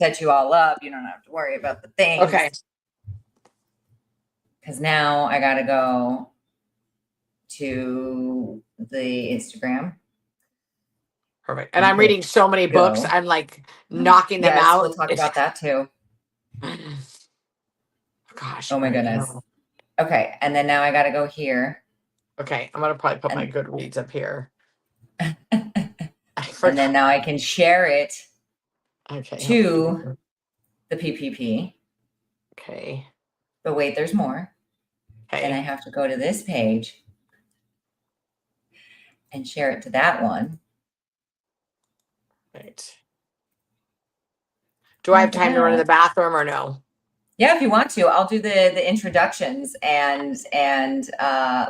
set you all up. You don't have to worry about the things. Okay. Because now I got to go to the Instagram. Perfect. And I'm reading so many books. I'm like knocking them out. We'll talk about that too. Gosh. Oh my goodness. Okay. And then now I got to go here. Okay. I'm going to probably put my Goodreads up here. And then now I can share it to the PPP. Okay. But wait, there's more. Okay. Then I have to go to this page and share it to that one. Right. Do I have time to run to the bathroom or no? Yeah, if you want to, I'll do the introductions and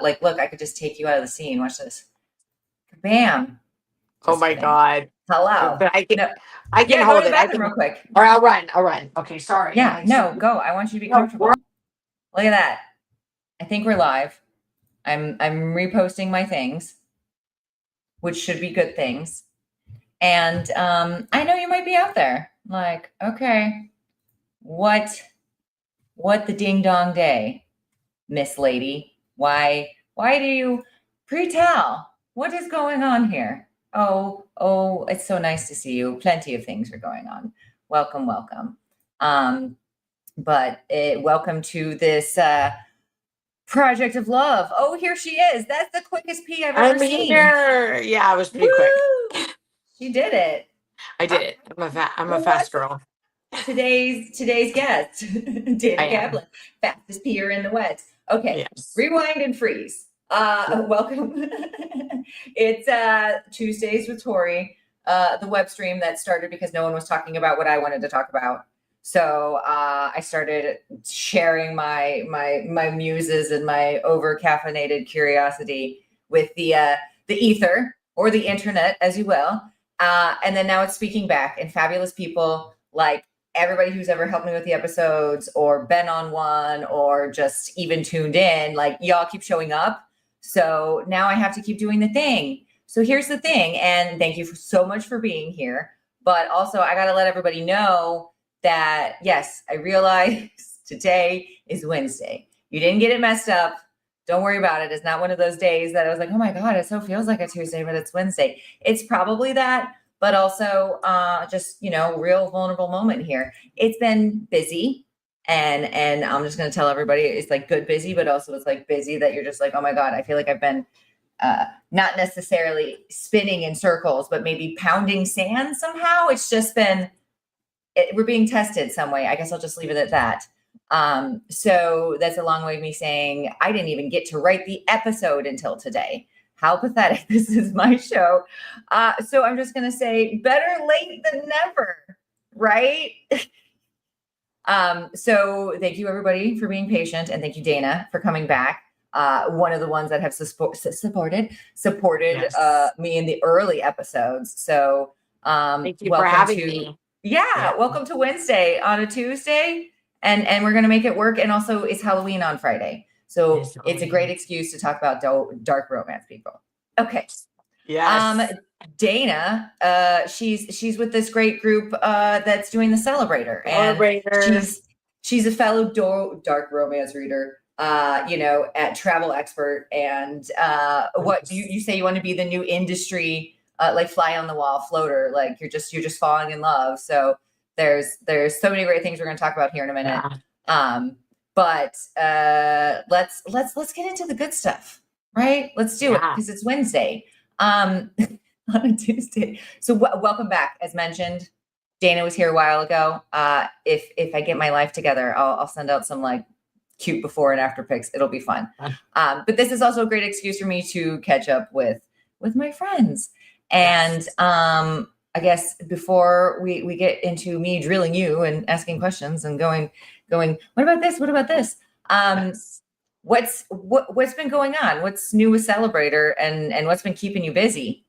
like, look, I could just take you out of the scene. Watch this. Bam. Oh my God. Hello. But I can hold it. I can real quick. Or I'll run. Okay, sorry. Yeah, no, go. I want you to be comfortable. Look at that. I think we're live. I'm reposting my things, which should be good things. And I know you might be out there like, okay, what the ding dong day, Miss Lady? Why do you pre-tell? What is going on here? Oh, it's so nice to see you. Plenty of things are going on. Welcome. But welcome to this project of love. Oh, here she is. That's the quickest pee I've ever seen. Here. Yeah, it was pretty quick. She did it. I did it. I'm a fast girl. Today's guest, Dana Kaplan, fastest peer in the West. Okay, yes. Rewind and freeze. Welcome. It's Tuesdays with Tori, the web stream that started because no one was talking about what I wanted to talk about. So I started sharing my muses and my over caffeinated curiosity with the ether or the internet, as you will. And then now it's speaking back, and fabulous people like everybody who's ever helped me with the episodes or been on one or just even tuned in, like y'all keep showing up. So now I have to keep doing the thing. So here's the thing. And thank you so much for being here. But also I got to let everybody know that, yes, I realize today is Wednesday. You didn't get it messed up. Don't worry about it. It's not one of those days that I was like, oh my God, it so feels like a Tuesday, but it's Wednesday. It's probably that, but also just, real vulnerable moment here. It's been busy. And I'm just going to tell everybody it's like good busy, but also it's like busy that you're just like, oh my God, I feel like I've been not necessarily spinning in circles, but maybe pounding sand somehow. It's just been, we're being tested some way. I guess I'll just leave it at that. So that's a long way of me saying I didn't even get to write the episode until today. How pathetic. This is my show. So I'm just going to say better late than never, right? So thank you everybody for being patient, and thank you Dana for coming back. One of the ones that have supported yes. Me in the early episodes. So thank you for having me. Yeah, welcome to Wednesday on a Tuesday. And we're going to make it work. And also it's Halloween on Friday. So it's a great excuse to talk about dark romance, people. Okay. Yes. Dana, she's with this great group that's doing the Celebrator. And she's a fellow dark romance reader, at travel expert. And what you say you want to be the new industry, like fly on the wall floater, like you're just falling in love. So there's so many great things we're going to talk about here in a minute. Yeah. But let's get into the good stuff, right? Let's do it because it's Wednesday on a Tuesday. So welcome back. As mentioned, Dana was here a while ago. If I get my life together, I'll send out some like cute before and after pics. It'll be fun. But this is also a great excuse for me to catch up with my friends. And I guess before we get into me drilling you and asking questions and going, what about this? What about this? What's been going on? What's new with Celebrator and what's been keeping you busy?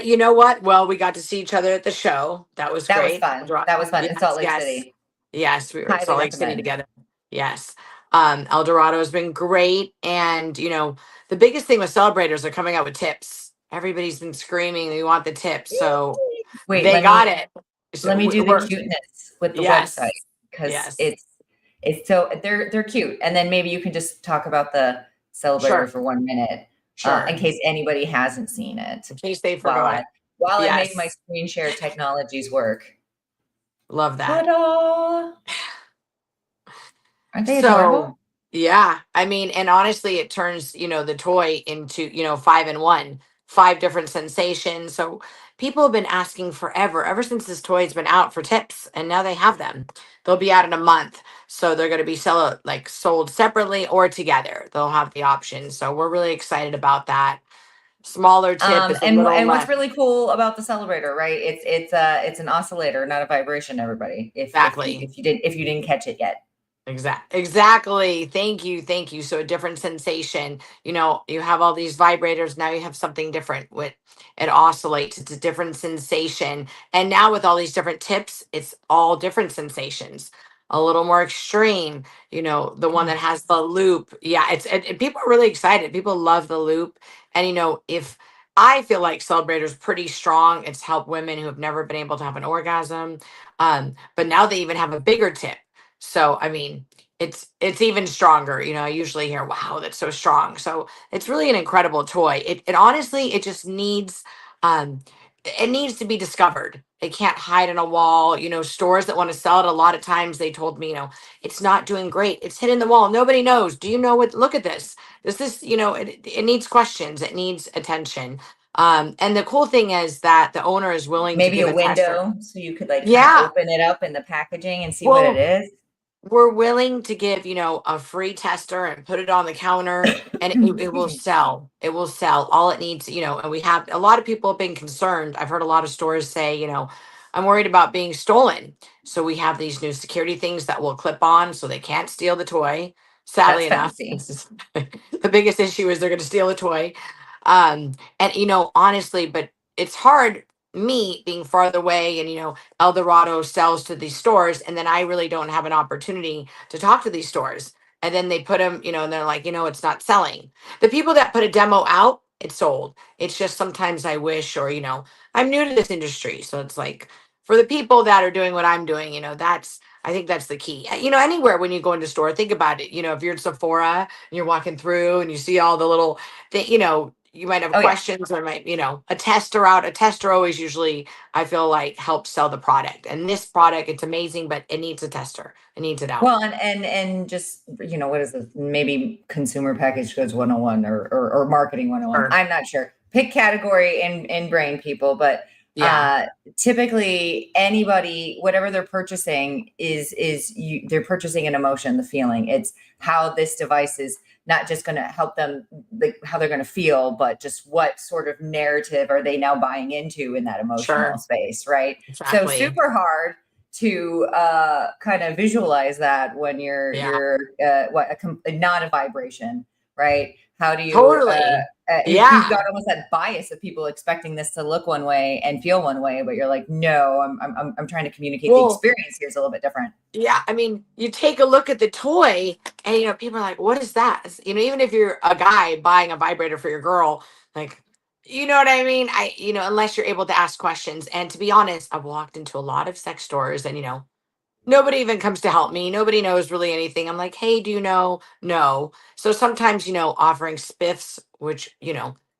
You know what? Well, we got to see each other at the show. That was great. That was fun in Salt Lake City. Yes, we were in Salt Lake City together. Yes. El Dorado has been great. And, the biggest thing with Celebrators are coming out with tips. Everybody's been screaming, we want the tips. So they got it. So let me do the we're cuteness with the yes, website, because yes, it's so they're cute. And then maybe you can just talk about the Celebrator sure, for 1 minute, in sure. case anybody hasn't seen it, In case they while forgot. I make my Yes, screen share technologies work. love that. Ta-da! Aren't they So adorable? yeah, I mean, and honestly, it turns, the toy into, 5 in 1, 5 different sensations. So people have been asking forever, ever since this toy's been out, for tips, and now they have them. They'll be out in a month. So they're going to be sold separately or together. They'll have the option. So we're really excited about that. Smaller tip is a little And what's less. really cool about the Celebrator, right? It's an oscillator, not a vibration, everybody. Exactly. If you didn't catch it yet. Exactly. Thank you. Thank you. So a different sensation. You have all these vibrators. Now you have something different with it oscillates. It's a different sensation. And now with all these different tips, it's all different sensations. A little more extreme, the one that has the loop. Yeah, people are really excited. People love the loop. And if I feel like Celebrator's pretty strong, it's helped women who have never been able to have an orgasm. But now they even have a bigger tip. So, I mean, it's even stronger. I usually hear, "Wow, that's so strong." So it's really an incredible toy. It honestly, it just needs, um, it needs to be discovered. It can't hide in a wall. Stores that want to sell it, a lot of times they told me, it's not doing great. It's hidden in the wall. Nobody knows. Do you know what? Look at this. This, it needs questions. It needs attention. And the cool thing is that the owner is willing to Maybe give a a tester. window, so you could like kind of Yeah. open it up in the packaging and see what it Well, is. we're willing to give, a free tester and put it on the counter, and it will Excuse me. sell. It will sell. All it needs, and we have a lot of people have been concerned. I've heard a lot of stores say, I'm worried about being stolen. So we have these new security things that will clip on so they can't steal the toy. Sadly That's enough, fancy. this is the biggest issue is they're going to steal the toy. And honestly, but it's hard, me being farther away, and El Dorado sells to these stores, and then I really don't have an opportunity to talk to these stores. And then they put them, and they're like, it's not selling. The people that put a demo out, it's sold. It's just sometimes I wish, or I'm new to this industry, so it's like for the people that are doing what I'm doing, I think that's the key. Anywhere when you go into store, think about it. If you're at Sephora and you're walking through and you see all the little you might have Oh yeah. questions, or might, a tester out. A tester always usually, I feel like, helps sell the product. And this product, it's amazing, but it needs a tester. It needs it out. Well, and just, what is this? Maybe consumer packaged goods 101, or marketing 101. Sure. I'm not sure. Pick category in brain, people, but Yeah. typically anybody, whatever they're purchasing they're purchasing an emotion, the feeling. It's how this device is not just going to help them, like how they're going to feel, but just what sort of narrative are they now buying into in that emotional Sure. space, right? So Exactly. super hard to kind of visualize that when you're not a vibration, right? How do you Totally. you've Yeah. got almost that bias of people expecting this to look one way and feel one way, but you're like, no, I'm trying to communicate the experience here is a little bit different. Yeah, I mean, you take a look at the toy, and people are like, "What is that?" Even if you're a guy buying a vibrator for your girl, like, you know what I mean? Unless you're able to ask questions. And to be honest, I've walked into a lot of sex stores, and nobody even comes to help me. Nobody knows really anything. I'm like, "Hey, do you know?" No. So sometimes, offering spiffs, which,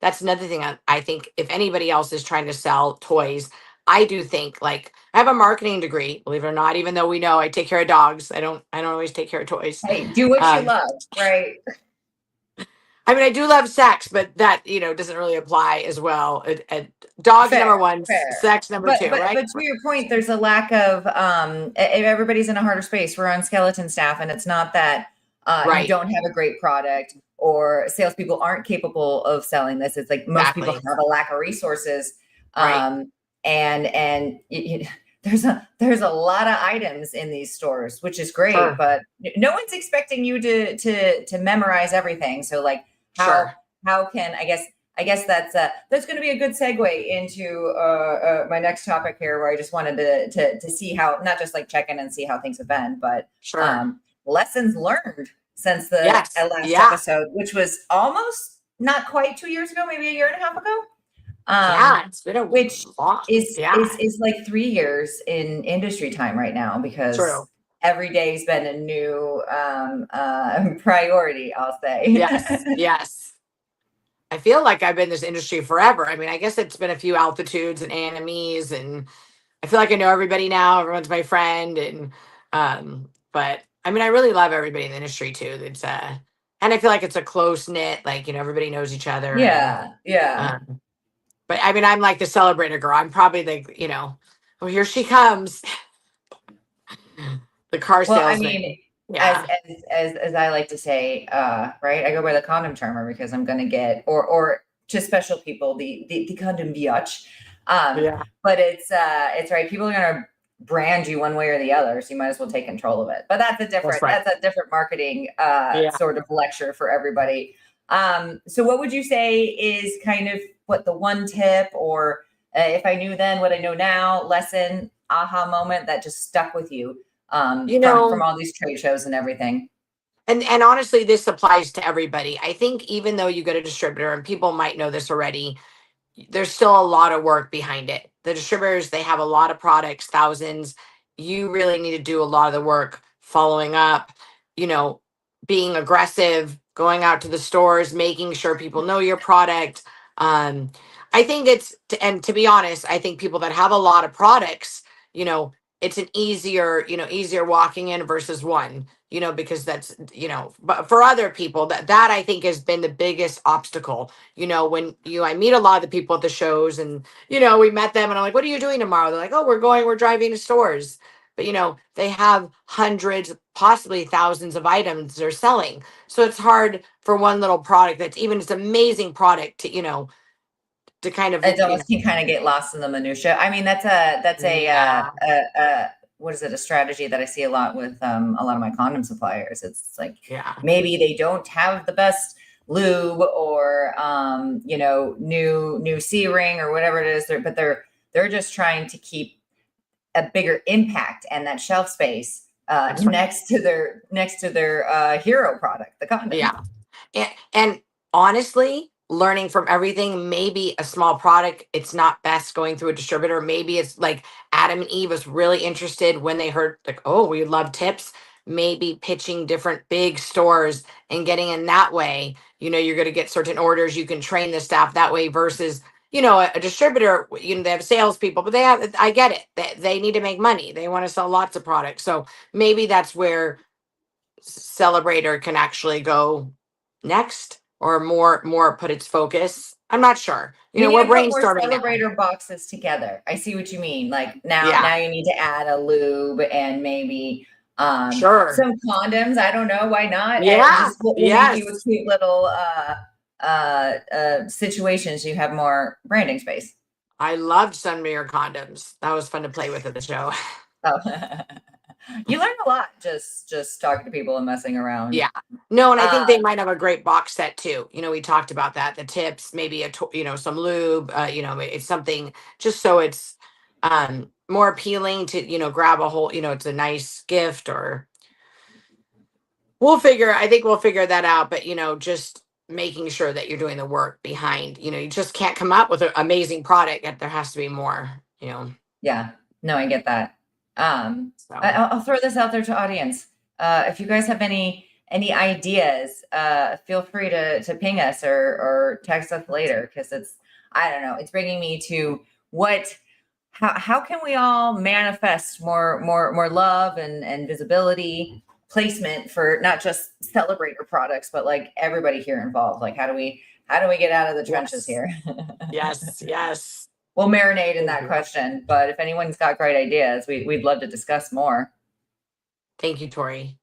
that's another thing. I think if anybody else is trying to sell toys, I do think, like, I have a marketing degree, believe it or not, even though we know I take care of dogs. I don't always take care of toys. Hey, do what you love, right? I mean, I do love sex, but that, doesn't really apply as well. Dogs Fair, number one, fair. sex number two, right? But to your point, there's a lack of everybody's in a harder space. We're on skeleton staff, and it's not that you Right. don't have a great product or salespeople aren't capable of selling this. It's like most people Exactly. have a lack of resources. Right. And there's a lot of items in these stores, which is great, Sure. but no one's expecting you to memorize everything. So like how can I guess that's going to be a good segue into my next topic here, where I just wanted to see how, not just like check in and see how things have been, but lessons learned since the last episode, which was almost not quite 2 years ago, maybe a year and a half ago. It's been a which long, is like 3 years in industry time right now, because true. every day's been a new priority, I'll say. Yes, yes. I feel like I've been in this industry forever. I mean, I guess it's been a few altitudes and enemies, and I feel like I know everybody now. Everyone's my friend, and but I mean, I really love everybody in the industry too. It's and I feel like it's a close knit. Like everybody knows each other, and Yeah. but I mean, I'm like the celebrator girl. I'm probably the oh, here she comes, the car Well, I salesman. mean, as Yeah, as I like to say, right? I go by the condom charmer, because I'm gonna get, or to special people, the condom biatch. yeah, But it's right. People are gonna brand you one way or the other, so you might as well take control of it. But that's right. that's a different marketing Yeah. sort of lecture for everybody. So what would you say is kind of what the one tip, or if I knew then what I know now, lesson, aha moment that just stuck with you from all these trade shows and everything? And honestly, this applies to everybody. I think even though you get a distributor, and people might know this already, there's still a lot of work behind it. The distributors, they have a lot of products, thousands. You really need to do a lot of the work following up, you know, being aggressive, going out to the stores, making sure people know your product. I think and to be honest, I think people that have a lot of products, you know, it's an easier walking in versus one, because but for other people, that I think has been the biggest obstacle. When I meet a lot of the people at the shows, and we met them, and I'm like, what are you doing tomorrow? They're like, oh, we're driving to stores. But they have hundreds, possibly thousands of items they're selling. So it's hard for one little product that's even this amazing product to kind of It almost can kind of get lost in the minutia. I mean, that's yeah, what is it? A strategy that I see a lot with a lot of my condom suppliers. It's like, yeah, maybe they don't have the best lube, or new C ring or whatever it is. But they're just trying to keep a bigger impact and that shelf space that's right. next to their hero product, the condom. Yeah. And honestly, learning from everything, maybe a small product, it's not best going through a distributor. Maybe it's like Adam and Eve was really interested when they heard, like, oh, we love tips. Maybe pitching different big stores and getting in that way. You're going to get certain orders. You can train the staff that way versus, a distributor, they have salespeople, but I get it. They need to make money. They want to sell lots of products. So maybe that's where Celebrator can actually go next, or more put its focus. I'm not sure. We need We're to put more brainstorming now. celebrator boxes together. I see what you mean. Like now Yeah, you need to add a lube, and maybe sure. some condoms. I don't know, why not? And Yeah, just we'll make you a yes. cute little situations. You have more branding space. I loved Sun Mirror condoms. That was fun to play with at the show. Oh. You learn a lot just talking to people and messing around. Yeah. No, and I think they might have a great box set too. We talked about that. The tips, maybe some lube, it's something just so it's more appealing to, grab a whole, it's a nice gift, or I think we'll figure that out. But, just making sure that you're doing the work behind, you just can't come up with an amazing product. There has to be more. Yeah, no, I get that. So. I'll throw this out there to audience. If you guys have any ideas, feel free to ping us or text us later, because I don't know, it's bringing me to how can we all manifest more love and visibility, placement for not just celebrator products, but like everybody here involved. Like how do we get out of the trenches here? Yes. We'll marinate in that question, but if anyone's got great ideas, we'd love to discuss more. Thank you, Tori.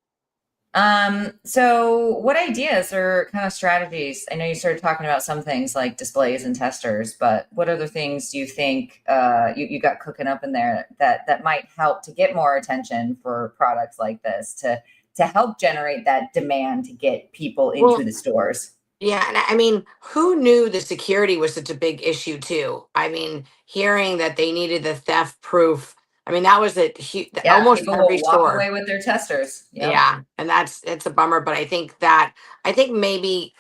So what ideas or kind of strategies? I know you started talking about some things like displays and testers, but what other things do you think you got cooking up in there that might help to get more attention for products like this, to help generate that demand to get people into the stores? Yeah, and I mean, who knew the security was such a big issue too? I mean, hearing that they needed the theft proof. I mean, that was almost People every will walk store. away with their testers. Yep. Yeah, and it's a bummer, but I think maybe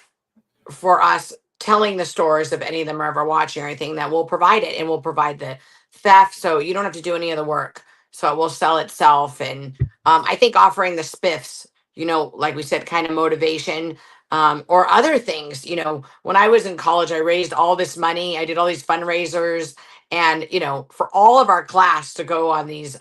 for us telling the stores, if any of them are ever watching or anything, that we'll provide it, and we'll provide the theft. So you don't have to do any of the work. So it will sell itself. And I think offering the spiffs, like we said, kind of motivation, or other things. When I was in college, I raised all this money. I did all these fundraisers, and, for all of our class to go on these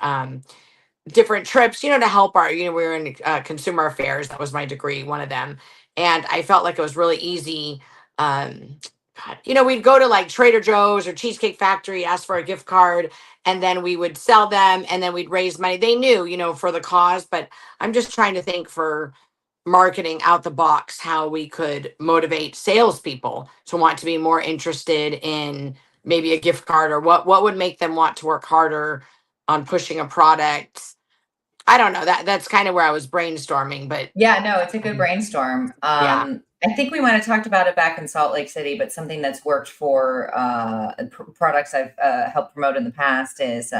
different trips, to help our, we were in consumer affairs. That was my degree, one of them. And I felt like it was really easy. We'd go to like Trader Joe's or Cheesecake Factory, ask for a gift card, and then we would sell them, and then we'd raise money. They knew, for the cause, but I'm just trying to think for marketing out the box, how we could motivate salespeople to want to be more interested in maybe a gift card, or what would make them want to work harder on pushing a product. I don't know. That's kind of where I was brainstorming, but yeah, no, it's a good brainstorm. Yeah. I think we might have talked about it back in Salt Lake City, but something that's worked for products I've helped promote in the past is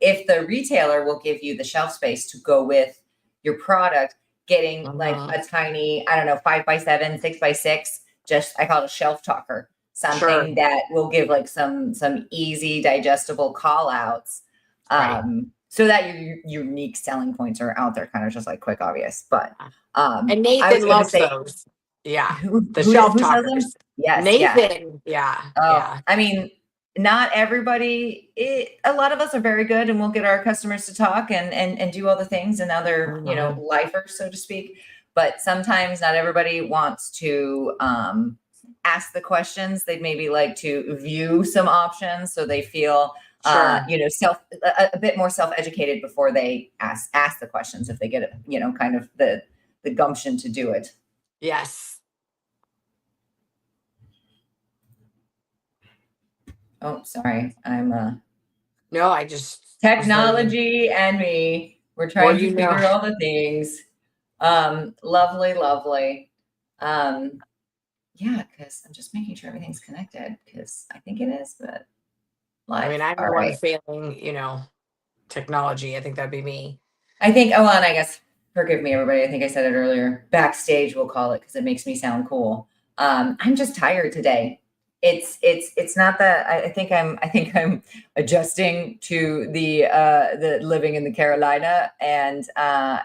if the retailer will give you the shelf space to go with your product, getting like a tiny, I don't know, 5x7, 6x6, I call it a shelf talker, something that will give like some easy digestible call outs. So that your unique selling points are out there, kind of just like quick, obvious. But and Nathan loves those. Yeah, the shelf talkers. Yes, Nathan. Yeah. Yeah. I mean, not everybody. A lot of us are very good, and we'll get our customers to talk and do all the things, and now they're lifers, so to speak. But sometimes not everybody wants to ask the questions. They'd maybe like to view some options, so they feel. A bit more self-educated before they ask the questions, if they get kind of the gumption to do it. Yes. Oh, sorry. I'm no, I just technology and me. We're trying to figure all the things. Lovely. Yeah, because I'm just making sure everything's connected, because I think it is, but live. I mean, I'm the one failing, technology. I think that'd be me. I think, and I guess, forgive me, everybody. I think I said it earlier. Backstage, we'll call it, because it makes me sound cool. I'm just tired today. It's not that I think I'm adjusting to the living in the Carolina, and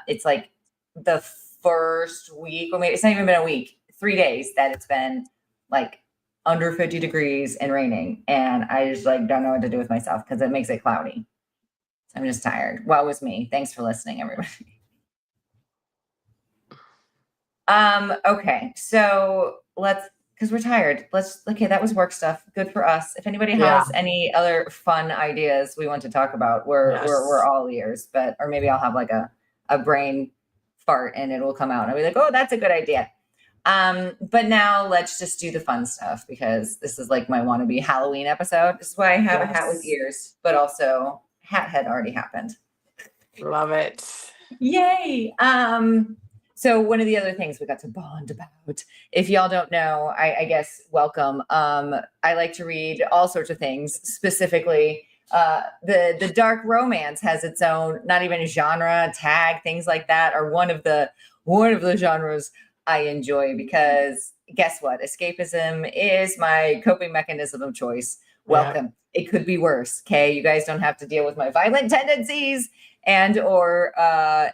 it's like the first week, or maybe it's not even been a week, 3 days that it's been like under 50 degrees and raining, and I just like don't know what to do with myself because it makes it cloudy. I'm just tired. Well, it was me. Thanks for listening, everybody. Okay, so because we're tired. Okay, that was work stuff. Good for us. If anybody has any other fun ideas we want to talk about, we're all ears. Or maybe I'll have like a brain fart and it will come out and I'll be like, oh, that's a good idea. But now let's just do the fun stuff, because this is like my wannabe Halloween episode. This is why I have a hat with ears, but also hat had already happened. Love it. Yay. So one of the other things we got to bond about, if y'all don't know, I guess, welcome. I like to read all sorts of things, specifically the dark romance has its own, not even genre, tag, things like that are one of the genres I enjoy, because guess what? Escapism is my coping mechanism of choice. Welcome. Yeah. It could be worse. Okay. You guys don't have to deal with my violent tendencies or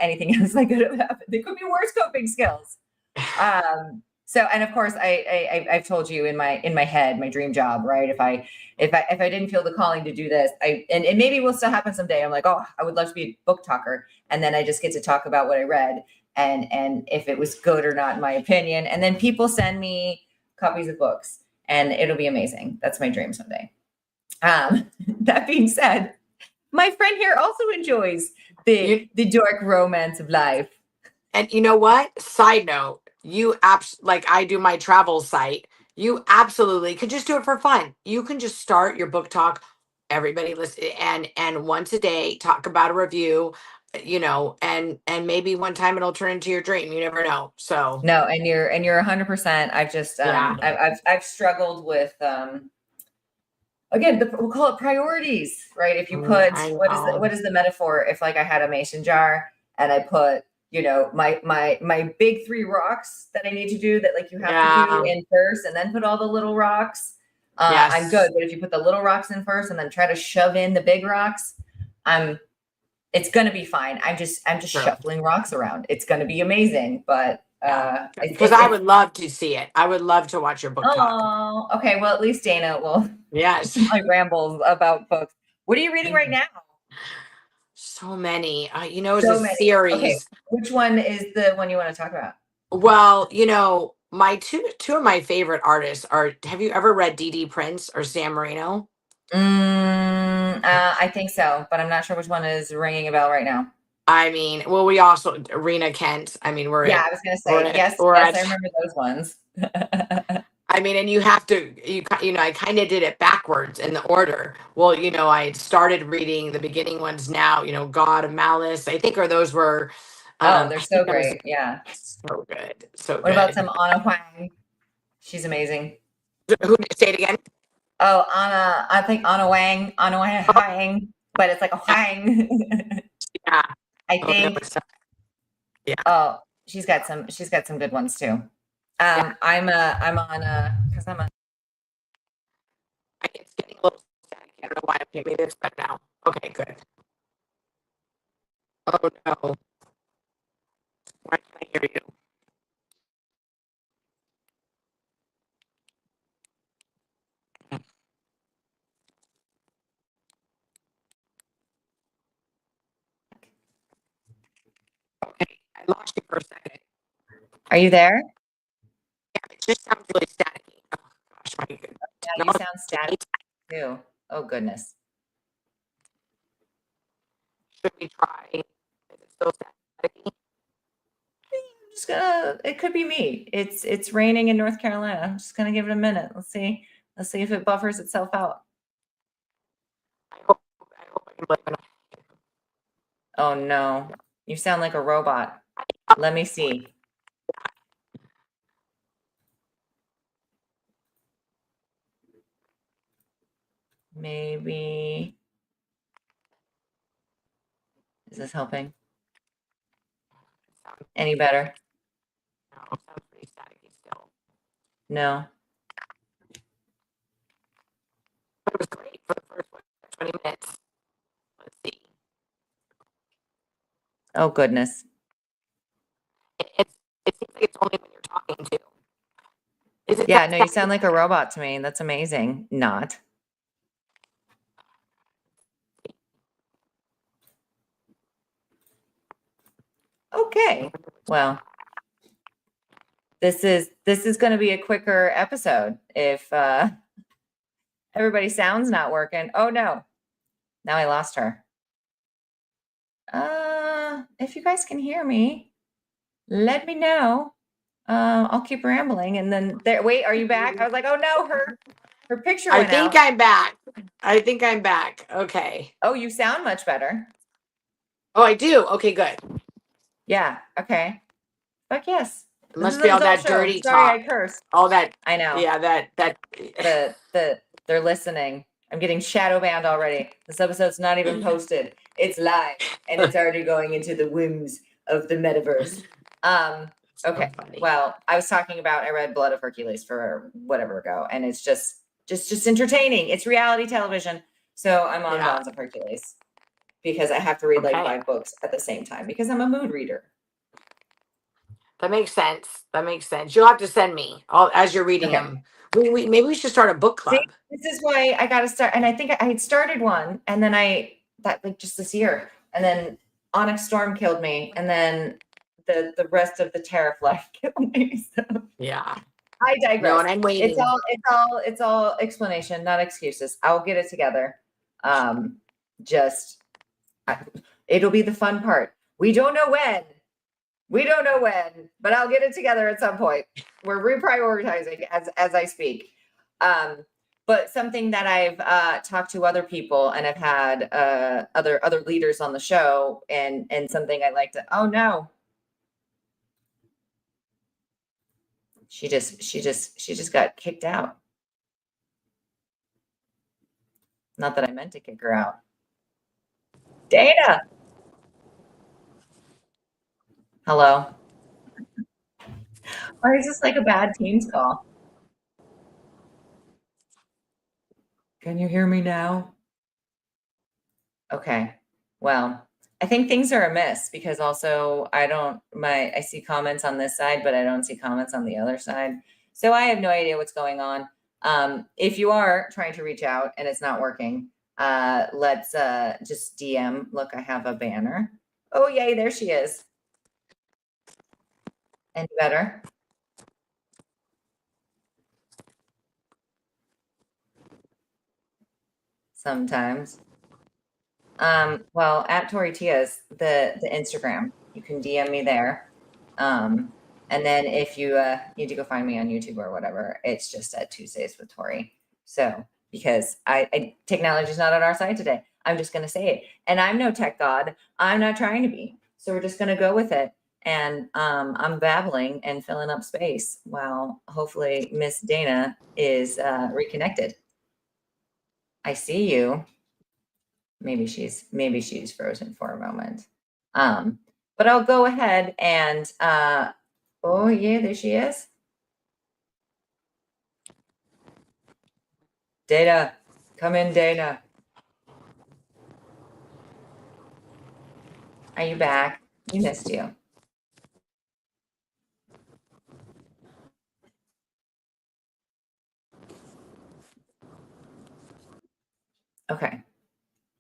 anything else that could have happened. There could be worse coping skills. So, and of course, I've told you in my head, my dream job, right? If I didn't feel the calling to do this, and maybe it will still happen someday. I'm like, oh, I would love to be a book talker, and then I just get to talk about what I read and if it was good or not, in my opinion. And then people send me copies of books, and it'll be amazing. That's my dream someday. That being said, my friend here also enjoys the dark romance of life. And you know what? Side note, like I do my travel site. You absolutely could just do it for fun. You can just start your book talk. Everybody listen, and once a day talk about a review, and maybe one time it'll turn into your dream. You never know. So no, and you're 100%. I've just I've struggled with again, we'll call it priorities, right? If you put what is the metaphor? If like I had a mason jar and I put you know, my big 3 rocks that I need to do that like you have to do in first and then put all the little rocks. I'm good. But if you put the little rocks in first and then try to shove in the big rocks, it's going to be fine. I'm just shuffling rocks around. It's going to be amazing. But because I would love to see it. I would love to watch your book talk. Oh, okay. Well, at least Dana will. Yes. My rambles about books. What are you reading right now? So many. You know, it's a series. Okay. Which one is the one you want to talk about? Well, you know, my two of my favorite artists are. Have you ever read D.D. Prince or San Marino? I think so, but I'm not sure which one is ringing a bell right now. I mean, well, we also Rena Kent. I mean, I was gonna say yes. I remember those ones. I mean, and you have to, you know, I kind of did it backwards in the order. Well, you know, I started reading the beginning ones now, you know, God of Malice. I think, or those were. They're so great. Yeah. So good. So what about some Anna Huang? She's amazing. Who did say it again? Oh, Anna, I think Anna Huang, but it's like a Huang. Yeah. I think. Yeah. Oh, she's got some good ones too. I'm on because I'm a. It's getting a little static. I don't know why. Okay, maybe it's better now. Okay, good. Oh no. Why can't I hear you? Okay, I lost you for a second. Are you there? Yeah, it just sounds really staticky. Oh gosh, my goodness. Yeah, you sound static too. Oh goodness. Should we try? Is it still staticky? It could be me. It's raining in North Carolina. I'm just gonna give it a minute. Let's see if it buffers itself out. I hope I can blame it. Oh no, you sound like a robot. Let me see. Maybe. Is this helping? Any better? No, it sounds pretty staticky still. No. But it was great for the first 20 minutes. Let's see. Oh goodness. It seems like it's only when you're talking to. Yeah, no, you sound like a robot to me. That's amazing. Not. Okay. Well, this is going to be a quicker episode if everybody's sound's not working. Oh no. Now I lost her. If you guys can hear me, let me know. I'll keep rambling and then there. Wait, are you back? I was like, oh no, her picture went out. I'm back. I think I'm back. Okay. Oh, you sound much better. Oh, I do. Okay, good. Yeah. Okay. Fuck yes. It must be all that dirty talk. Sorry, I cursed. All that. I know. Yeah, that. They're listening. I'm getting shadow banned already. This episode's not even posted. It's live and it's already going into the whims of the metaverse. Okay. Well, I was talking about I read Blood of Hercules for whatever ago, and it's just entertaining. It's reality television. So I'm on Bonds of Hercules because I have to read like 5 books at the same time because I'm a mood reader. That makes sense. That makes sense. You'll have to send me all as you're reading them. Maybe we should start a book club. See, this is why I got to start. And I think I had started one, and then that like just this year, and then Onyx Storm killed me, and then the rest of the Tariff life killed me. So yeah, I digress. No, and I'm waiting. It's all explanation, not excuses. I'll get it together. It'll be the fun part. We don't know when. But I'll get it together at some point. We're reprioritizing as I speak. But something that I've talked to other people and I've had other leaders on the show and something I like to. Oh no. She just got kicked out. Not that I meant to kick her out. Dana. Hello. Or is this like a bad Teams call? Can you hear me now? Okay. Well, I think things are amiss because also I see comments on this side, but I don't see comments on the other side. So I have no idea what's going on. If you are trying to reach out and it's not working, let's just DM. Look, I have a banner. Oh, yay, there she is. Any better? Sometimes. Well, at Tori Tia's, the Instagram, you can DM me there. And then if you need to go find me on YouTube or whatever, it's just at Tuesdays with Tori. So because technology is not on our side today, I'm just going to say it. And I'm no tech god. I'm not trying to be. So we're just going to go with it. And I'm babbling and filling up space while hopefully Miss Dana is reconnected. I see you. Maybe she's frozen for a moment. But I'll go ahead and oh yeah, there she is. Dana, come in, Dana. Are you back? We missed you. Okay.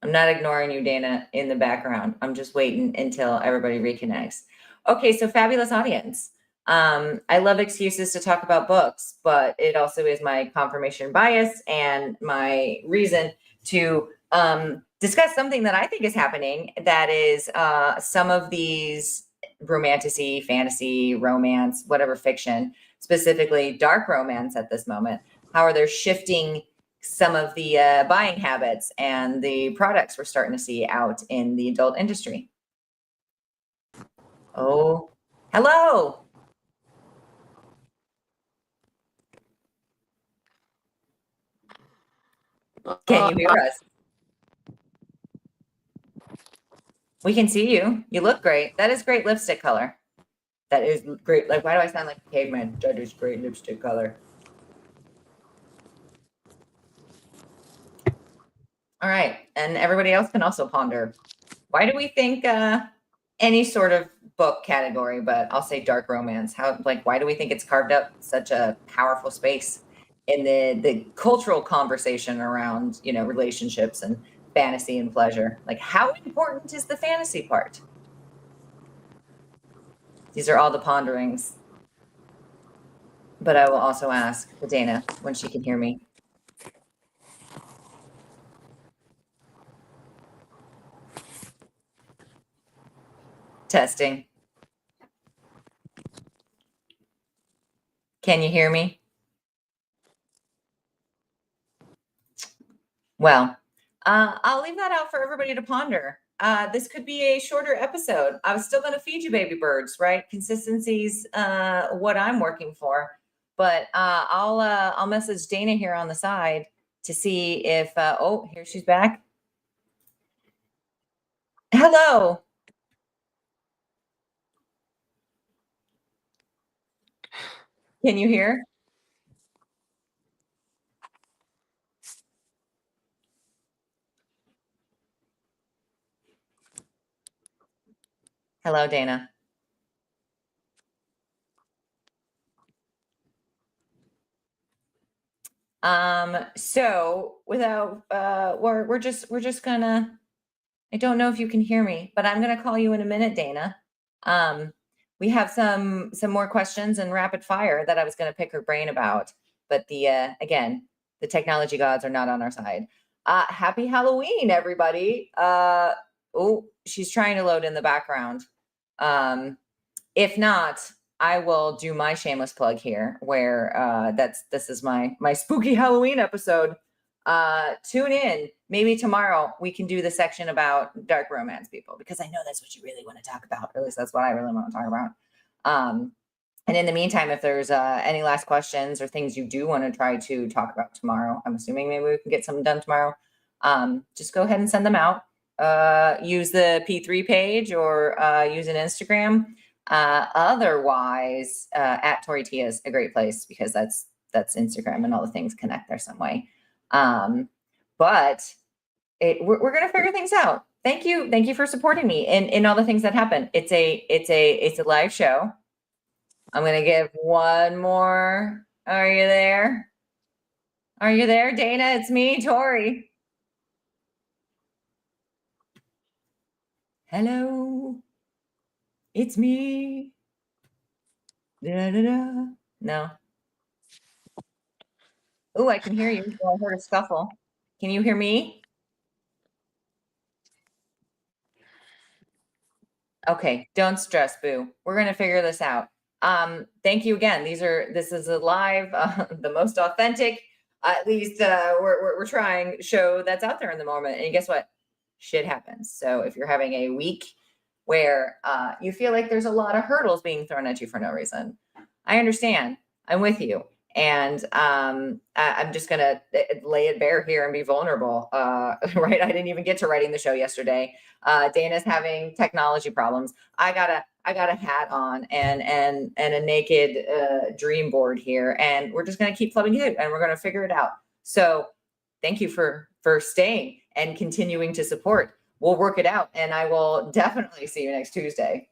I'm not ignoring you, Dana, in the background. I'm just waiting until everybody reconnects. Okay, so fabulous audience. I love excuses to talk about books, but it also is my confirmation bias and my reason to discuss something that I think is happening. That is some of these romantasy, fantasy, romance, whatever fiction, specifically dark romance at this moment. How are they shifting some of the buying habits and the products we're starting to see out in the adult industry? Oh, hello. Can you hear us? We can see you. You look great. That is great lipstick color. That is great. Like, why do I sound like a caveman? That is great lipstick color. All right. And everybody else can also ponder. Why do we think any sort of book category, but I'll say dark romance, why do we think it's carved up such a powerful space in the cultural conversation around, relationships and fantasy and pleasure? Like, how important is the fantasy part? These are all the ponderings. But I will also ask Dana when she can hear me. Testing. Can you hear me? Well, I'll leave that out for everybody to ponder. This could be a shorter episode. I was still going to feed you baby birds, right? Consistency's what I'm working for. But I'll message Dana here on the side to see if oh, here she's back. Hello. Can you hear? Hello, Dana. So without we're just gonna, I don't know if you can hear me, but I'm gonna call you in a minute, Dana. We have some more questions and rapid fire that I was gonna pick her brain about, but again, the technology gods are not on our side. Happy Halloween, everybody. Oh, she's trying to load in the background. If not, I will do my shameless plug here, where this is my spooky Halloween episode. Tune in. Maybe tomorrow we can do the section about dark romance, people, because I know that's what you really want to talk about. Or at least that's what I really want to talk about. And in the meantime, if there's any last questions or things you do want to try to talk about tomorrow, I'm assuming maybe we can get something done tomorrow. Just go ahead and send them out. Use the P3 page or use an Instagram. Otherwise, at Tori T is a great place because that's Instagram and all the things connect there some way. But we're gonna figure things out. Thank you for supporting me in all the things that happen. It's a live show. I'm gonna give one more. Are you there? Are you there, Dana? It's me, Tori. Hello. It's me. Da, da, da. No. Oh, I can hear you. Oh, I heard a scuffle. Can you hear me? Okay, don't stress, boo. We're gonna figure this out. Thank you again. This is a live, the most authentic, at least we're trying show that's out there in the moment. And guess what? Shit happens. So if you're having a week where you feel like there's a lot of hurdles being thrown at you for no reason, I understand. I'm with you. And I'm just gonna lay it bare here and be vulnerable. Right? I didn't even get to writing the show yesterday. Dana's having technology problems. I got a hat on and a naked dream board here, and we're just gonna keep plugging it and we're gonna figure it out. So thank you for staying and continuing to support. We'll work it out, and I will definitely see you next Tuesday.